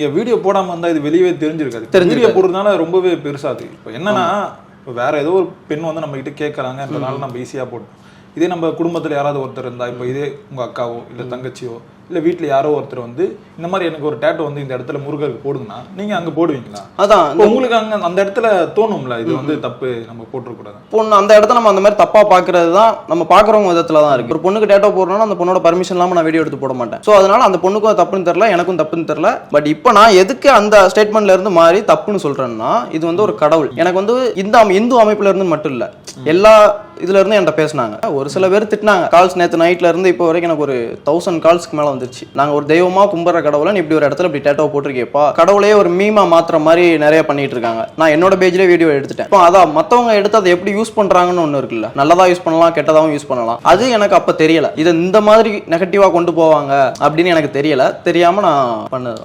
நீங்க வீடியோ போடாம இருந்தா இது வெளியவே தெரிஞ்சிருக்காது. வீடியோ போடுறதுனால ரொம்பவே பெருசாது. இப்போ என்னன்னா வேற ஏதோ ஒரு பெண் வந்து நம்ம கிட்ட கேட்கறாங்கன்றதுனால நம்ம ஈஸியா போட்டோம். இதே நம்ம குடும்பத்துல யாராவது ஒருத்தர் இருந்தா, இப்போ இதே உங்க அக்காவோ இல்ல தங்கச்சியோ இல்ல வீட்டுல யாரோ ஒருத்தர் வந்து இந்த மாதிரி எனக்கு ஒரு டேட்டோ வந்து இந்த இடத்துல முருகருக்கு போடுங்கன்னா நீங்க அங்க போடுவீங்களா? அதான் உங்களுக்கு அங்க அந்த இடத்துல தோணும்ல இது வந்து தப்பு, நம்ம போட்டுறக்கூடாது. பொண்ணு அந்த இடத்துல நம்ம அந்த மாதிரி தப்பா பாக்குறது தான் நம்ம பாக்குறவங்க விதத்துல தான் இருக்கு. ஒரு பொண்ணுக்கு டேட்டோ போடுறோம்னா அந்த பொண்ணோட பர்மிஷன் இல்லாம நான் வீடியோ எடுத்து போட மாட்டேன். ஸோ அதனால அந்த பொண்ணுக்கும் தப்புன்னு தெரியல, எனக்கும் தப்புன்னு தெரியல. பட் இப்போ நான் எதுக்கு அந்த ஸ்டேட்மெண்ட்ல இருந்து மாறி தப்புன்னு சொல்றேன்னா, இது வந்து ஒரு கடவுள். எனக்கு வந்து இந்த இந்து அமைப்புல இருந்து மட்டும் இல்ல, எல்லா இதுல இருந்து என்கிட்ட பேசினாங்க. ஒரு சில பேர் திட்டினாங்க. கால்ஸ் நேற்று நைட்ல இருந்து இப்போ வரைக்கும் எனக்கு ஒரு 1000 கால்ஸ்க்கு மேல வந்துருச்சு. நாங்க ஒரு தெய்வமா கும்புற கடவுளை நீ இப்படி ஒரு இடத்துல இப்படி டேட்டோ போட்டிருக்கேப்பா, கடவுளையே ஒரு மீமா மாத்திர மாதிரி நிறைய பண்ணிட்டு இருக்காங்க. நான் என்னோட பேஜ்ல வீடியோ எடுத்துட்டேன். இப்போ அதான் மத்தவங்க எடுத்து அதை எப்படி யூஸ் பண்றாங்கன்னு ஒண்ணு இருக்குல்ல, நல்லதா யூஸ் பண்ணலாம் கெட்டதாவும் யூஸ் பண்ணலாம். அது எனக்கு அப்ப தெரியல, இதை இந்த மாதிரி நெகட்டிவா கொண்டு போவாங்க அப்படின்னு எனக்கு தெரியல. தெரியாம நான் பண்ணது.